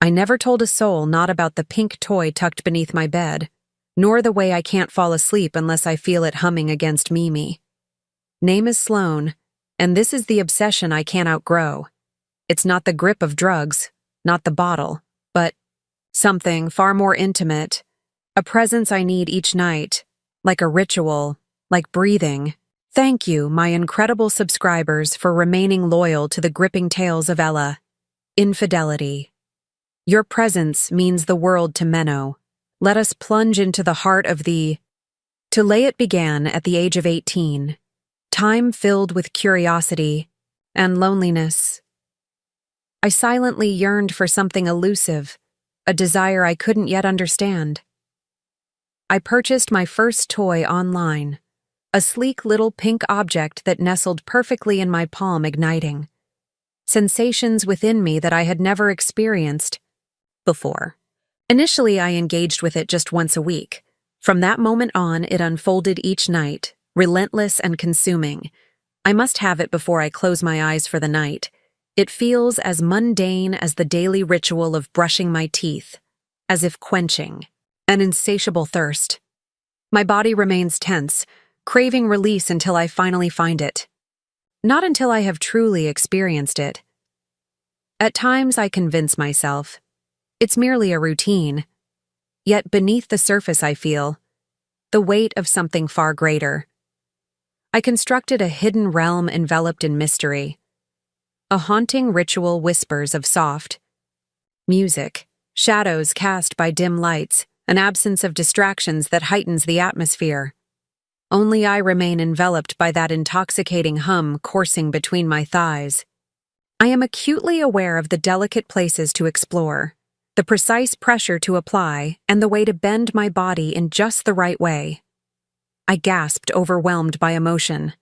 I never told a soul, not about the pink toy tucked beneath my bed, nor the way I can't fall asleep unless I feel it humming against Mimi. Name is Sloane, and this is the obsession I can't outgrow. It's not the grip of drugs, not the bottle, but something far more intimate, a presence I need each night, like a ritual, like breathing. Thank you, my incredible subscribers, for remaining loyal to the gripping tales of Ella. Infidelity. Your presence means the world to Menno. Let us plunge into the heart of the... To lay it began at the age of 18. Time filled with curiosity and loneliness. I silently yearned for something elusive, a desire I couldn't yet understand. I purchased my first toy online, a sleek little pink object that nestled perfectly in my palm, igniting sensations within me that I had never experienced before. Initially, I engaged with it just once a week. From that moment on, it unfolded each night, relentless and consuming. I must have it before I close my eyes for the night. It feels as mundane as the daily ritual of brushing my teeth, as if quenching an insatiable thirst. My body remains tense, craving release until I finally find it. Not until I have truly experienced it. At times I convince myself it's merely a routine, yet beneath the surface I feel the weight of something far greater. I constructed a hidden realm enveloped in mystery. A haunting ritual whispers of soft music, shadows cast by dim lights, an absence of distractions that heightens the atmosphere. Only I remain enveloped by that intoxicating hum coursing between my thighs. I am acutely aware of the delicate places to explore, the precise pressure to apply, and the way to bend my body in just the right way. I gasped, overwhelmed by emotion.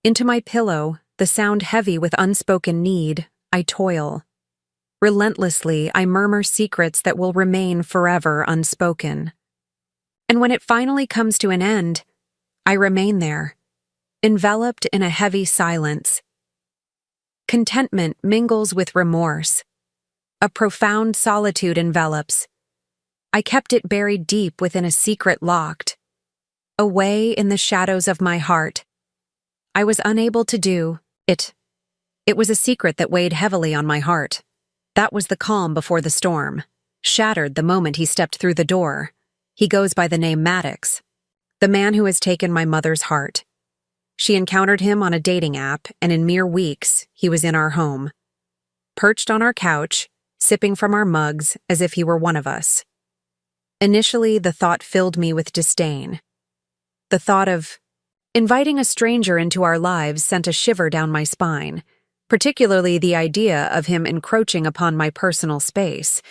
Into my pillow, the sound heavy with unspoken need, I toil. Relentlessly, I murmur secrets that will remain forever unspoken. And when it finally comes to an end, I remain there, enveloped in a heavy silence. Contentment mingles with remorse. A profound solitude envelops. I kept it buried deep within a secret locked, away in the shadows of my heart. I was unable to do it. It was a secret that weighed heavily on my heart. That was the calm before the storm, shattered the moment he stepped through the door. He goes by the name Maddox, the man who has taken my mother's heart. She encountered him on a dating app, and in mere weeks, he was in our home. Perched on our couch, sipping from our mugs as if he were one of us. Initially, the thought filled me with disdain. The thought of inviting a stranger into our lives sent a shiver down my spine, particularly the idea of him encroaching upon my personal space.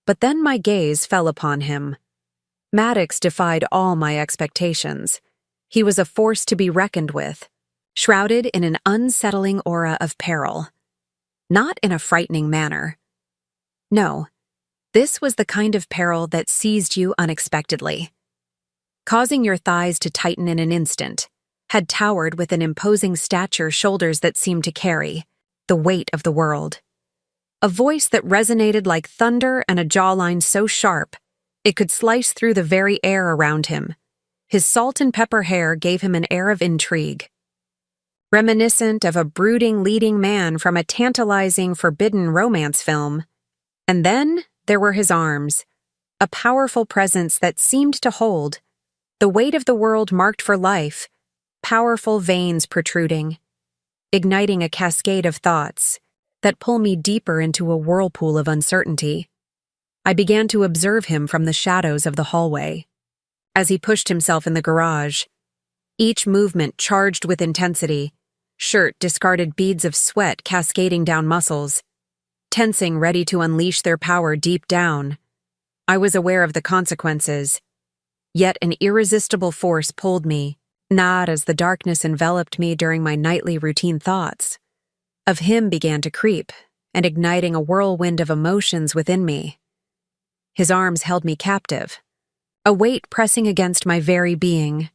But then my gaze fell upon him. Maddox defied all my expectations. He was a force to be reckoned with, shrouded in an unsettling aura of peril. Not in a frightening manner. No, this was the kind of peril that seized you unexpectedly, causing your thighs to tighten in an instant, had towered with an imposing stature, shoulders that seemed to carry the weight of the world. A voice that resonated like thunder and a jawline so sharp it could slice through the very air around him. His salt and pepper hair gave him an air of intrigue, reminiscent of a brooding leading man from a tantalizing, forbidden romance film. And then there were his arms, a powerful presence that seemed to hold the weight of the world marked for life, powerful veins protruding, igniting a cascade of thoughts that pull me deeper into a whirlpool of uncertainty. I began to observe him from the shadows of the hallway. As he pushed himself in the garage, each movement charged with intensity, shirt discarded beads of sweat cascading down muscles, tensing ready to unleash their power deep down. I was aware of the consequences, yet an irresistible force pulled me, not as the darkness enveloped me during my nightly routine thoughts. Of him began to creep, and igniting a whirlwind of emotions within me. His arms held me captive, a weight pressing against my very being.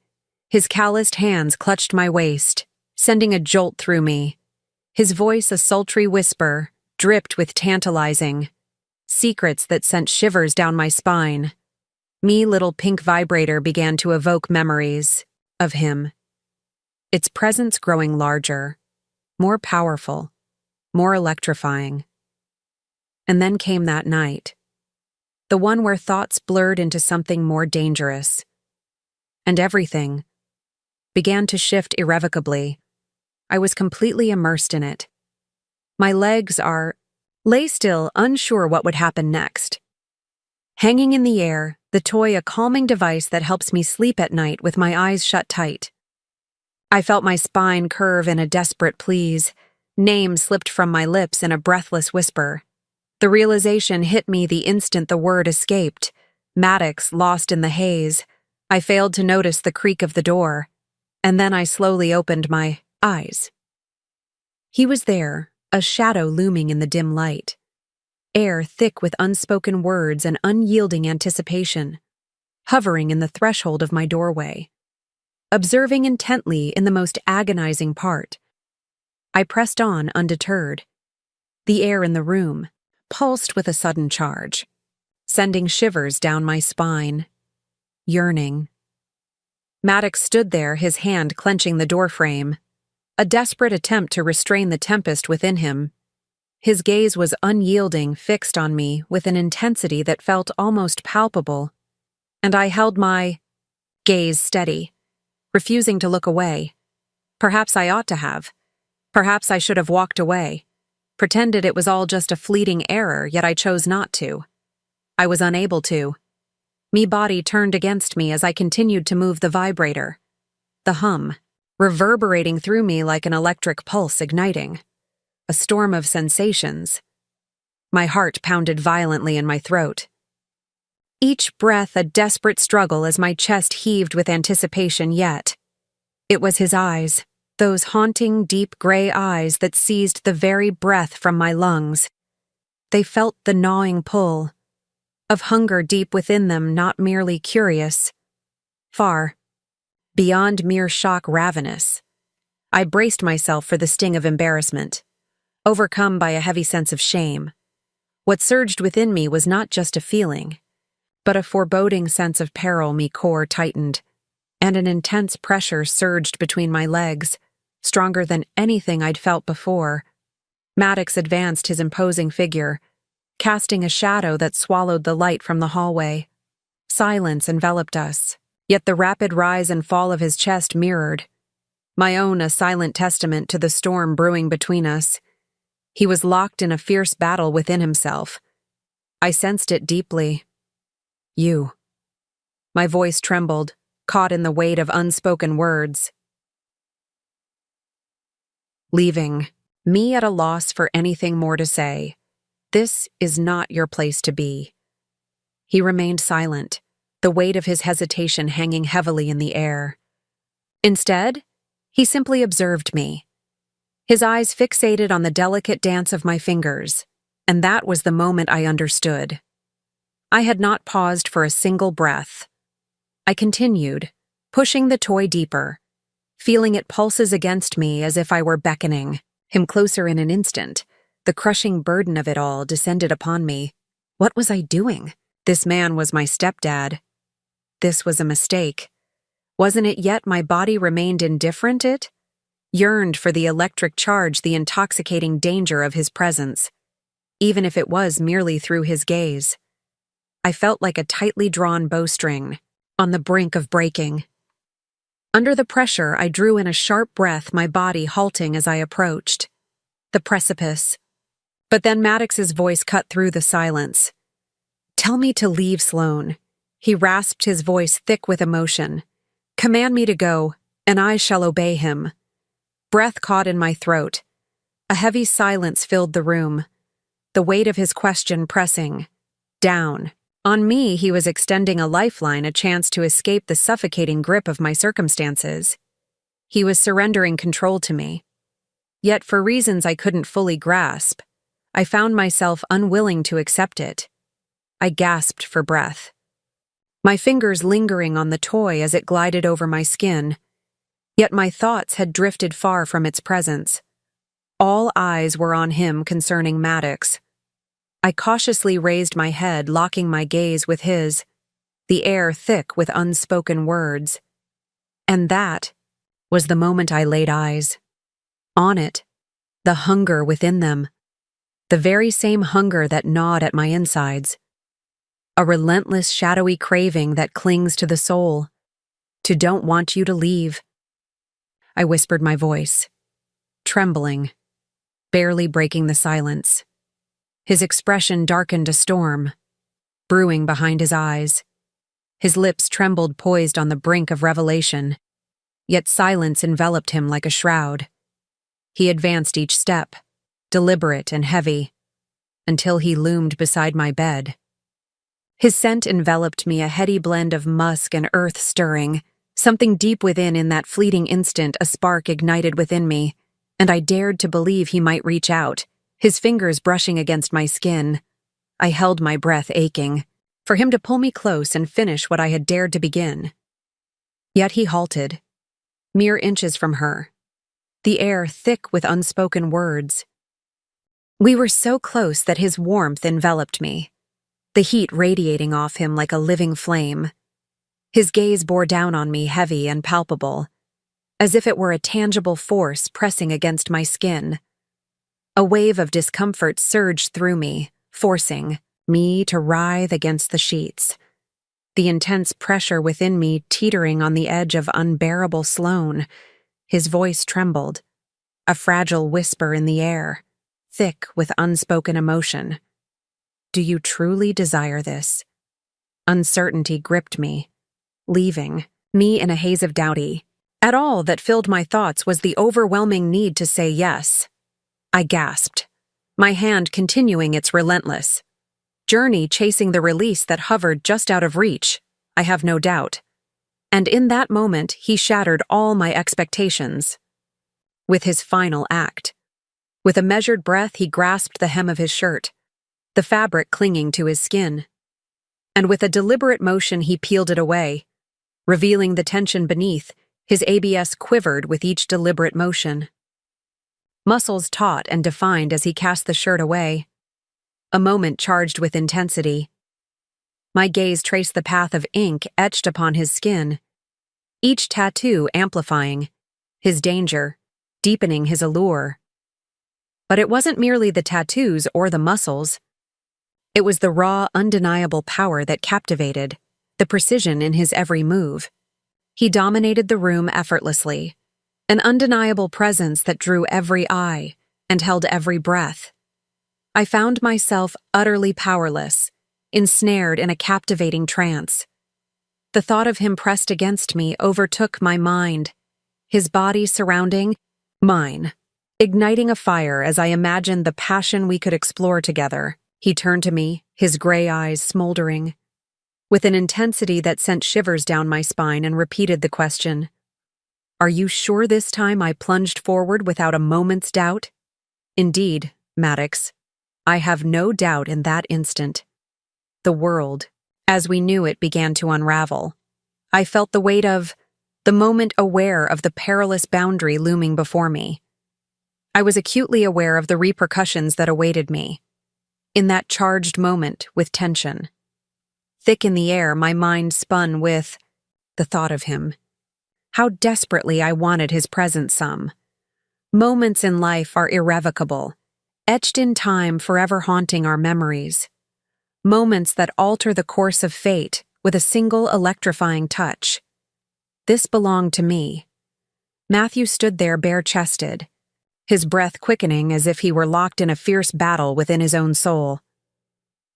His calloused hands clutched my waist, sending a jolt through me. His voice a sultry whisper, dripped with tantalizing secrets that sent shivers down my spine. Me little pink vibrator began to evoke memories of him, its presence growing larger, more powerful, more electrifying. And then came that night, the one where thoughts blurred into something more dangerous, and everything began to shift irrevocably. I was completely immersed in it. My legs lay still, unsure what would happen next. Hanging in the air, the toy, a calming device that helps me sleep at night with my eyes shut tight. I felt my spine curve in a desperate please. Name slipped from my lips in a breathless whisper. The realization hit me the instant the word escaped. Maddox, lost in the haze. I failed to notice the creak of the door, and then I slowly opened my eyes. He was there, a shadow looming in the dim light. Air thick with unspoken words and unyielding anticipation, hovering in the threshold of my doorway. Observing intently in the most agonizing part. I pressed on undeterred. The air in the room pulsed with a sudden charge, sending shivers down my spine. Yearning. Maddox stood there, his hand clenching the doorframe, a desperate attempt to restrain the tempest within him. His gaze was unyielding, fixed on me with an intensity that felt almost palpable, and I held my gaze steady, refusing to look away. Perhaps I ought to have. Perhaps I should have walked away, pretended it was all just a fleeting error, yet I chose not to. I was unable to. Me body turned against me as I continued to move the vibrator. The hum, reverberating through me like an electric pulse igniting. A storm of sensations. My heart pounded violently in my throat. Each breath a desperate struggle as my chest heaved with anticipation, yet it was his eyes, those haunting, deep gray eyes that seized the very breath from my lungs. They felt the gnawing pull of hunger deep within them, not merely curious. Far beyond mere shock, ravenous. I braced myself for the sting of embarrassment, overcome by a heavy sense of shame. What surged within me was not just a feeling, but a foreboding sense of peril. Me core tightened, and an intense pressure surged between my legs, stronger than anything I'd felt before. Maddox advanced, his imposing figure, casting a shadow that swallowed the light from the hallway. Silence enveloped us, yet the rapid rise and fall of his chest mirrored my own, a silent testament to the storm brewing between us. He was locked in a fierce battle within himself. I sensed it deeply. You. My voice trembled, caught in the weight of unspoken words. Leaving, me at a loss for anything more to say. This is not your place to be. He remained silent, the weight of his hesitation hanging heavily in the air. Instead, he simply observed me, his eyes fixated on the delicate dance of my fingers, and that was the moment I understood. I had not paused for a single breath. I continued, pushing the toy deeper, feeling it pulses against me as if I were beckoning him closer. In an instant, the crushing burden of it all descended upon me. What was I doing? This man was my stepdad. This was a mistake. Wasn't it yet my body remained indifferent? It yearned for the electric charge, the intoxicating danger of his presence, even if it was merely through his gaze. I felt like a tightly drawn bowstring, on the brink of breaking. Under the pressure, I drew in a sharp breath, my body halting as I approached the precipice. But then Maddox's voice cut through the silence. "Tell me to leave, Sloane." He rasped, his voice thick with emotion. "Command me to go, and I shall obey him." Breath caught in my throat. A heavy silence filled the room, the weight of his question pressing down. On me, he was extending a lifeline, a chance to escape the suffocating grip of my circumstances. He was surrendering control to me. Yet, for reasons I couldn't fully grasp, I found myself unwilling to accept it. I gasped for breath, my fingers lingering on the toy as it glided over my skin. Yet my thoughts had drifted far from its presence. All eyes were on him concerning Maddox. I cautiously raised my head, locking my gaze with his, the air thick with unspoken words. And that was the moment I laid eyes on it, the hunger within them, the very same hunger that gnawed at my insides. A relentless, shadowy craving that clings to the soul, to don't want you to leave. I whispered my voice, trembling, barely breaking the silence. His expression darkened a storm, brewing behind his eyes. His lips trembled, poised on the brink of revelation, yet silence enveloped him like a shroud. He advanced each step, deliberate and heavy, until he loomed beside my bed. His scent enveloped me, a heady blend of musk and earth-stirring. Something deep within, in that fleeting instant, a spark ignited within me, and I dared to believe he might reach out, his fingers brushing against my skin. I held my breath, aching for him to pull me close and finish what I had dared to begin. Yet he halted, mere inches from her, the air thick with unspoken words. We were so close that his warmth enveloped me, the heat radiating off him like a living flame. His gaze bore down on me, heavy and palpable, as if it were a tangible force pressing against my skin. A wave of discomfort surged through me, forcing me to writhe against the sheets, the intense pressure within me teetering on the edge of unbearable Sloan. His voice trembled, a fragile whisper in the air, thick with unspoken emotion. Do you truly desire this? Uncertainty gripped me, leaving me in a haze of doubty. At all that filled my thoughts was the overwhelming need to say yes. I gasped, my hand continuing its relentless journey, chasing the release that hovered just out of reach, I have no doubt. And in that moment, he shattered all my expectations. With his final act, with a measured breath, he grasped the hem of his shirt, the fabric clinging to his skin. And with a deliberate motion, he peeled it away, revealing the tension beneath. His ABS quivered with each deliberate motion. Muscles taut and defined as he cast the shirt away. A moment charged with intensity. My gaze traced the path of ink etched upon his skin, each tattoo amplifying his danger, deepening his allure. But it wasn't merely the tattoos or the muscles. It was the raw, undeniable power that captivated, the precision in his every move. He dominated the room effortlessly, an undeniable presence that drew every eye and held every breath. I found myself utterly powerless, ensnared in a captivating trance. The thought of him pressed against me overtook my mind, his body surrounding mine, igniting a fire as I imagined the passion we could explore together. He turned to me, his gray eyes smoldering, with an intensity that sent shivers down my spine, and repeated the question. Are you sure this time? I plunged forward without a moment's doubt. Indeed, Maddox, I have no doubt in that instant. The world, as we knew it, began to unravel. I felt the weight of the moment, aware of the perilous boundary looming before me. I was acutely aware of the repercussions that awaited me. In that charged moment, with tension thick in the air, my mind spun with the thought of him. How desperately I wanted his presence. Some moments in life are irrevocable, etched in time, forever haunting our memories. Moments that alter the course of fate with a single electrifying touch. This belonged to me. Matthew stood there bare-chested, his breath quickening as if he were locked in a fierce battle within his own soul.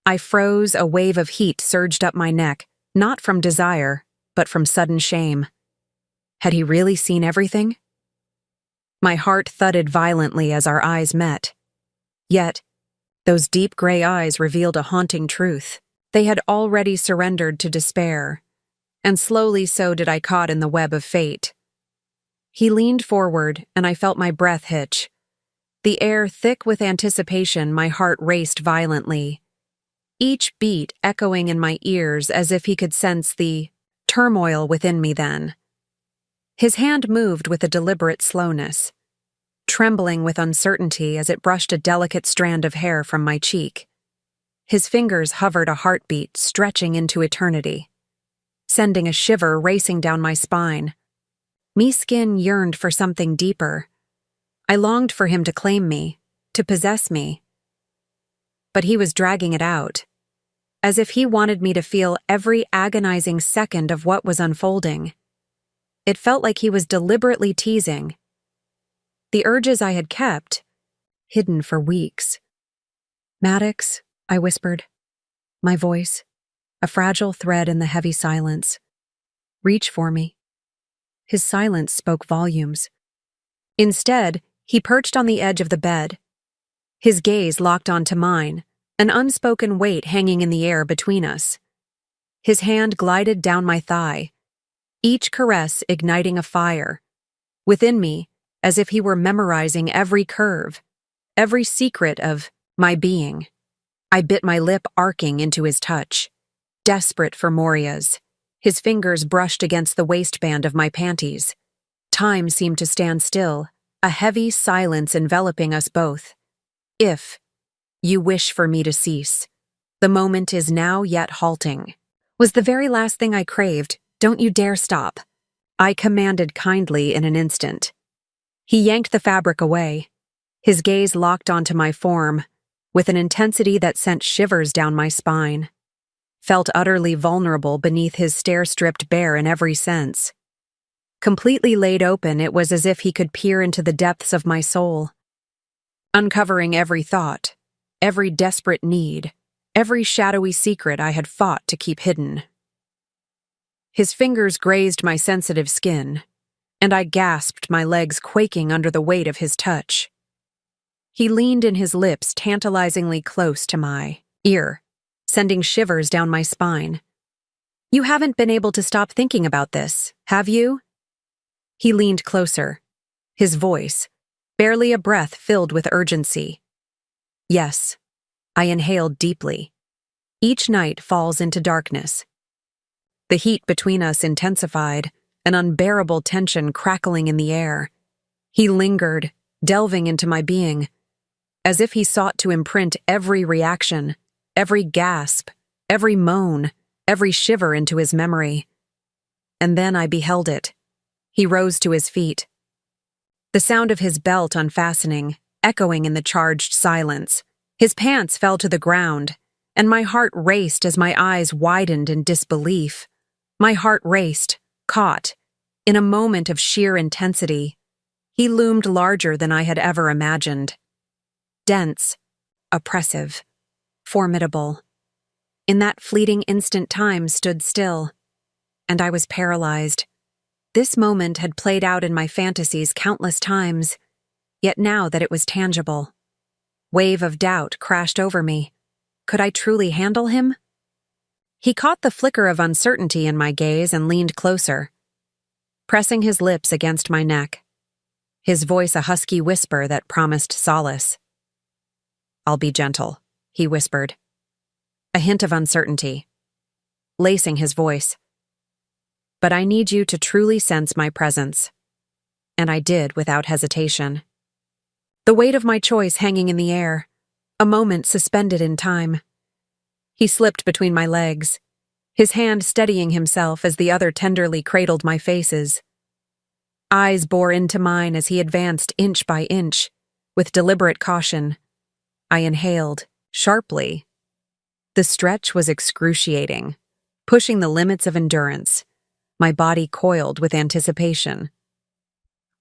I froze, a wave of heat surged up my neck, not from desire, but from sudden shame. Had he really seen everything? My heart thudded violently as our eyes met. Yet, those deep gray eyes revealed a haunting truth. They had already surrendered to despair, and slowly so did I, caught in the web of fate. He leaned forward, and I felt my breath hitch. The air thick with anticipation, my heart raced violently, each beat echoing in my ears as if he could sense the turmoil within me then. His hand moved with a deliberate slowness, trembling with uncertainty as it brushed a delicate strand of hair from my cheek. His fingers hovered a heartbeat stretching into eternity, sending a shiver racing down my spine. Me skin yearned for something deeper. I longed for him to claim me, to possess me. But he was dragging it out, as if he wanted me to feel every agonizing second of what was unfolding. It felt like he was deliberately teasing. The urges I had kept, hidden for weeks. "Maddox," I whispered, my voice, a fragile thread in the heavy silence. "Reach for me." His silence spoke volumes. Instead, he perched on the edge of the bed. His gaze locked onto mine, an unspoken weight hanging in the air between us. His hand glided down my thigh, each caress igniting a fire within me, as if he were memorizing every curve, every secret of my being. I bit my lip, arcing into his touch, desperate for Moria's. His fingers brushed against the waistband of my panties. Time seemed to stand still, a heavy silence enveloping us both. "If you wish for me to cease, the moment is now yet halting," was the very last thing I craved. "Don't you dare stop," I commanded kindly in an instant. He yanked the fabric away, his gaze locked onto my form, with an intensity that sent shivers down my spine. Felt utterly vulnerable beneath his stare, stripped bare in every sense. Completely laid open, it was as if he could peer into the depths of my soul, uncovering every thought, every desperate need, every shadowy secret I had fought to keep hidden. His fingers grazed my sensitive skin, and I gasped, my legs quaking under the weight of his touch. He leaned in, his lips tantalizingly close to my ear, sending shivers down my spine. "You haven't been able to stop thinking about this, have you?" He leaned closer, his voice, barely a breath, filled with urgency. "Yes," I inhaled deeply. Each night falls into darkness. The heat between us intensified, an unbearable tension crackling in the air. He lingered, delving into my being, as if he sought to imprint every reaction, every gasp, every moan, every shiver into his memory. And then I beheld it. He rose to his feet. The sound of his belt unfastening, echoing in the charged silence. His pants fell to the ground, and my heart raced as my eyes widened in disbelief. My heart raced, caught, in a moment of sheer intensity. He loomed larger than I had ever imagined. Dense, oppressive, formidable. In that fleeting instant, time stood still, and I was paralyzed. This moment had played out in my fantasies countless times, yet now that it was tangible, wave of doubt crashed over me. Could I truly handle him? He caught the flicker of uncertainty in my gaze and leaned closer, pressing his lips against my neck, his voice a husky whisper that promised solace. "I'll be gentle," he whispered, a hint of uncertainty, lacing his voice. "But I need you to truly sense my presence." And I did without hesitation. The weight of my choice hanging in the air, a moment suspended in time. He slipped between my legs, his hand steadying himself as the other tenderly cradled my faces. Eyes bore into mine as he advanced inch by inch, with deliberate caution. I inhaled, sharply. The stretch was excruciating, pushing the limits of endurance. My body coiled with anticipation.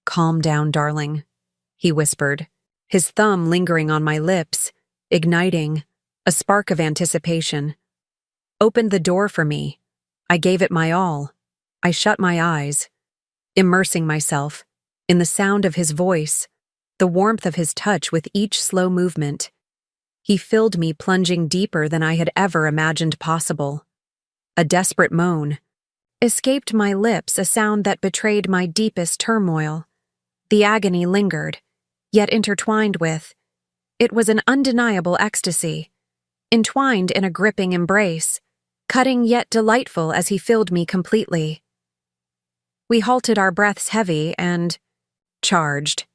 "Calm down, darling," he whispered, his thumb lingering on my lips, igniting a spark of anticipation. Opened the door for me. I gave it my all. I shut my eyes, immersing myself in the sound of his voice, the warmth of his touch with each slow movement. He filled me, plunging deeper than I had ever imagined possible. A desperate moan escaped my lips, a sound that betrayed my deepest turmoil. The agony lingered, yet intertwined with. It was an undeniable ecstasy, entwined in a gripping embrace, cutting yet delightful as he filled me completely. We halted, our breaths heavy and charged.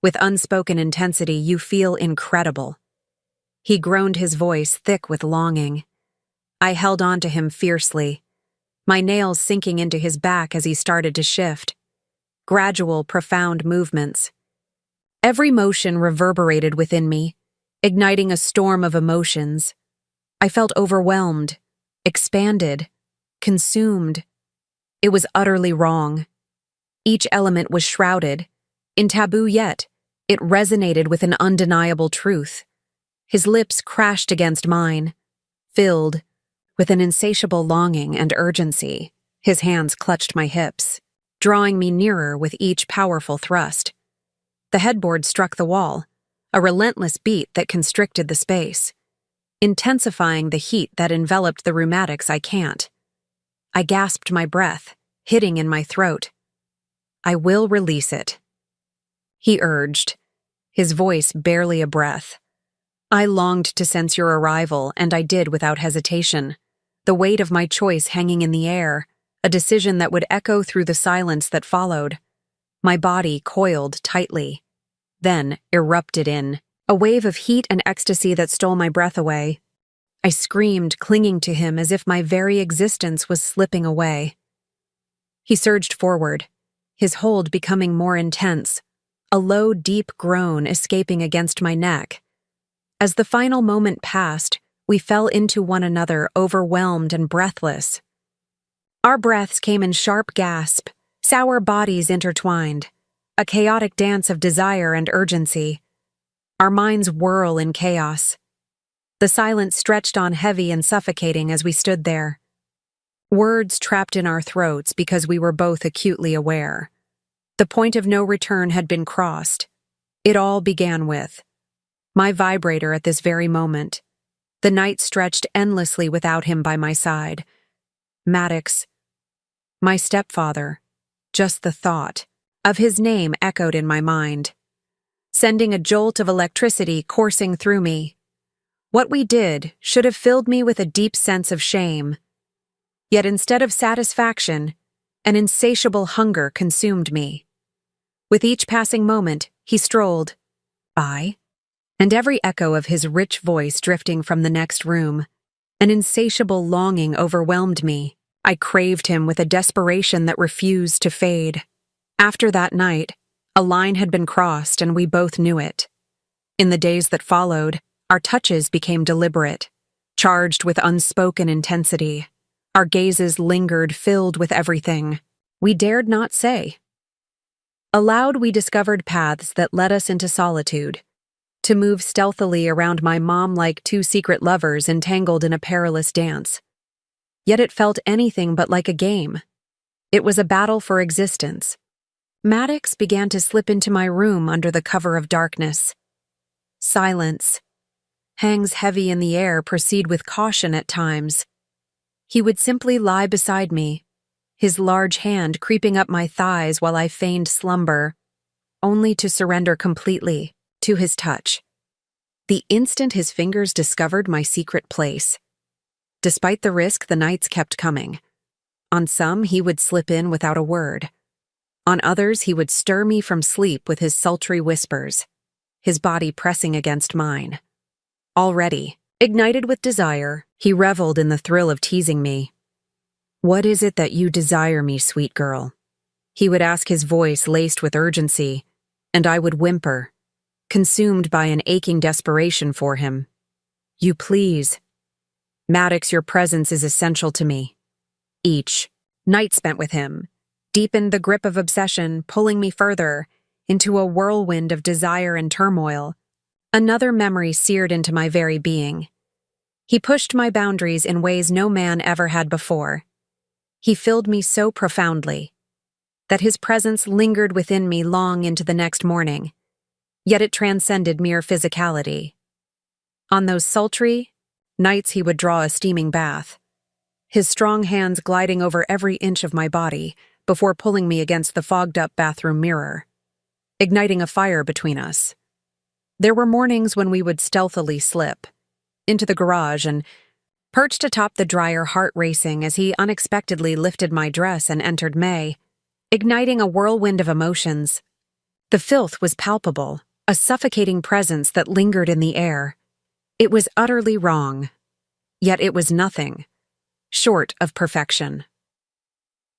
With unspoken intensity, "You feel incredible." He groaned, his voice thick with longing. I held on to him fiercely, my nails sinking into his back as he started to shift. Gradual, profound movements. Every motion reverberated within me, igniting a storm of emotions. I felt overwhelmed, expanded, consumed. It was utterly wrong. Each element was shrouded, in taboo, yet it resonated with an undeniable truth. His lips crashed against mine, filled with an insatiable longing and urgency. His hands clutched my hips, drawing me nearer with each powerful thrust. The headboard struck the wall, a relentless beat that constricted the space, intensifying the heat that enveloped the rheumatics I can't. I gasped my breath, hitting in my throat. I will release it, he urged, his voice barely a breath. I longed to sense your arrival, and I did without hesitation, the weight of my choice hanging in the air, a decision that would echo through the silence that followed. My body coiled tightly, then erupted in a wave of heat and ecstasy that stole my breath away. I screamed, clinging to him as if my very existence was slipping away. He surged forward, his hold becoming more intense, a low, deep groan escaping against my neck. As the final moment passed, we fell into one another, overwhelmed and breathless. Our breaths came in sharp gasp, sour bodies intertwined, a chaotic dance of desire and urgency. Our minds whirl in chaos. The silence stretched on heavy and suffocating as we stood there. Words trapped in our throats because we were both acutely aware. The point of no return had been crossed. It all began with my vibrator at this very moment. The night stretched endlessly without him by my side. Maddox, my stepfather, just the thought of his name echoed in my mind, sending a jolt of electricity coursing through me. What we did should have filled me with a deep sense of shame. Yet instead of satisfaction, an insatiable hunger consumed me. With each passing moment, he strolled by, and every echo of his rich voice drifting from the next room. An insatiable longing overwhelmed me. I craved him with a desperation that refused to fade. After that night, a line had been crossed and we both knew it. In the days that followed, our touches became deliberate, charged with unspoken intensity. Our gazes lingered, filled with everything we dared not say. Aloud, we discovered paths that led us into solitude, to move stealthily around my mom like two secret lovers entangled in a perilous dance. Yet it felt anything but like a game. It was a battle for existence. Maddox began to slip into my room under the cover of darkness. Silence hangs heavy in the air, proceed with caution at times. He would simply lie beside me, his large hand creeping up my thighs while I feigned slumber, only to surrender completely to his touch. The instant his fingers discovered my secret place. Despite the risk, the nights kept coming. On some, he would slip in without a word. On others, he would stir me from sleep with his sultry whispers, his body pressing against mine. Already, ignited with desire, he reveled in the thrill of teasing me. "What is it that you desire me, sweet girl?" He would ask, his voice laced with urgency, and I would whimper, consumed by an aching desperation for him. "You please. Maddox, your presence is essential to me." Each night spent with him deepened the grip of obsession, pulling me further into a whirlwind of desire and turmoil. Another memory seared into my very being. He pushed my boundaries in ways no man ever had before. He filled me so profoundly that his presence lingered within me long into the next morning, yet it transcended mere physicality. On those sultry nights, he would draw a steaming bath, his strong hands gliding over every inch of my body before pulling me against the fogged-up bathroom mirror, igniting a fire between us. There were mornings when we would stealthily slip into the garage and perched atop the dryer, heart racing as he unexpectedly lifted my dress and entered May, igniting a whirlwind of emotions. The filth was palpable, a suffocating presence that lingered in the air. It was utterly wrong, yet it was nothing short of perfection.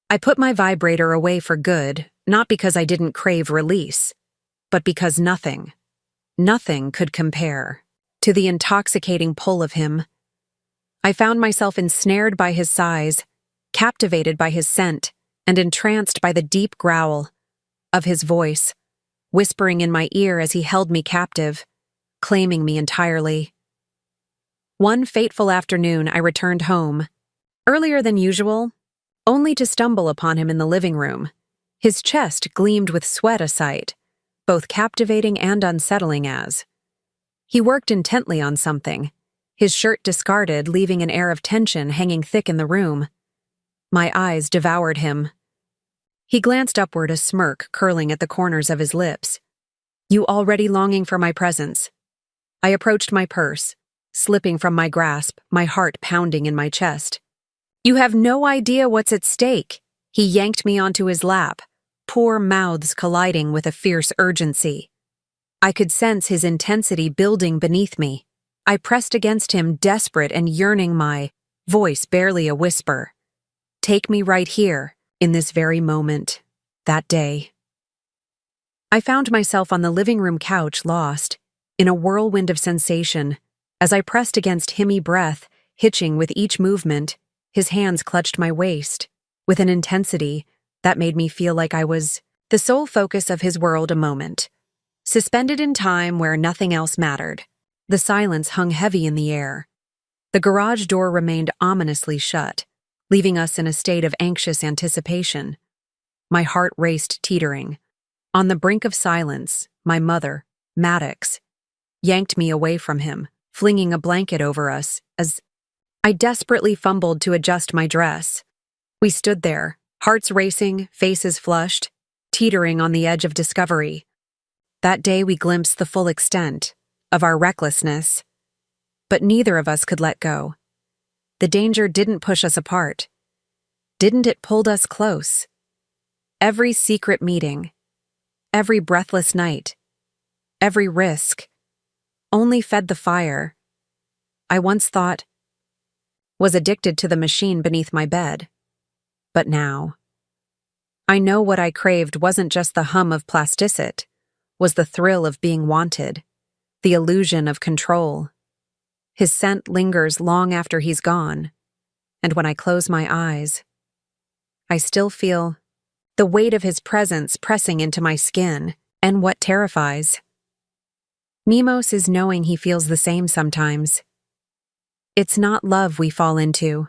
I put my vibrator away for good, not because I didn't crave release, but because nothing could compare to the intoxicating pull of him. I found myself ensnared by his size, captivated by his scent, and entranced by the deep growl of his voice, whispering in my ear as he held me captive, claiming me entirely. One fateful afternoon, I returned home, earlier than usual, only to stumble upon him in the living room. His chest gleamed with sweat a sight, both captivating and unsettling as. He worked intently on something, his shirt discarded, leaving an air of tension hanging thick in the room. My eyes devoured him. He glanced upward, a smirk curling at the corners of his lips. "You already longing for my presence?" I approached my purse, slipping from my grasp, my heart pounding in my chest. "You have no idea what's at stake." He yanked me onto his lap, poor mouths colliding with a fierce urgency. I could sense his intensity building beneath me. I pressed against him, desperate and yearning, my voice barely a whisper. "Take me right here, in this very moment." That day, I found myself on the living room couch, lost in a whirlwind of sensation. As I pressed against him, breath hitching with each movement, his hands clutched my waist with an intensity that made me feel like I was the sole focus of his world, a moment, suspended in time where nothing else mattered. The silence hung heavy in the air. The garage door remained ominously shut, leaving us in a state of anxious anticipation. My heart raced, teetering. On the brink of silence, my mother, Maddox, yanked me away from him, flinging a blanket over us as I desperately fumbled to adjust my dress. We stood there, hearts racing, faces flushed, teetering on the edge of discovery. That day we glimpsed the full extent of our recklessness, but neither of us could let go. The danger didn't push us apart. Didn't it pull us close? Every secret meeting, every breathless night, every risk only fed the fire I once thought was addicted to the machine beneath my bed. But now, I know what I craved wasn't just the hum of plasticit, was the thrill of being wanted, the illusion of control. His scent lingers long after he's gone, and when I close my eyes, I still feel the weight of his presence pressing into my skin. And what terrifies Mimos is knowing he feels the same sometimes. It's not love we fall into.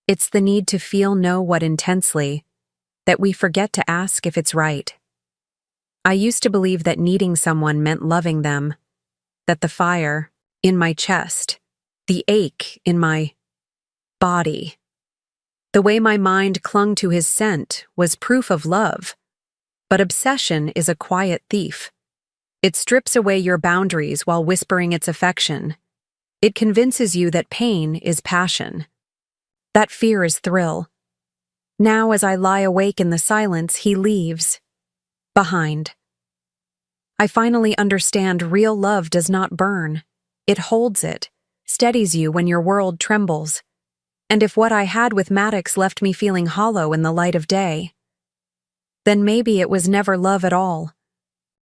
It's the need to know what intensely, that we forget to ask if it's right. I used to believe that needing someone meant loving them, that the fire in my chest, the ache in my body, the way my mind clung to his scent was proof of love. But obsession is a quiet thief. It strips away your boundaries while whispering its affection. It convinces you that pain is passion, that fear is thrill. Now, as I lie awake in the silence, he leaves behind. I finally understand real love does not burn. It holds it, steadies you when your world trembles. And if what I had with Maddox left me feeling hollow in the light of day, then maybe it was never love at all.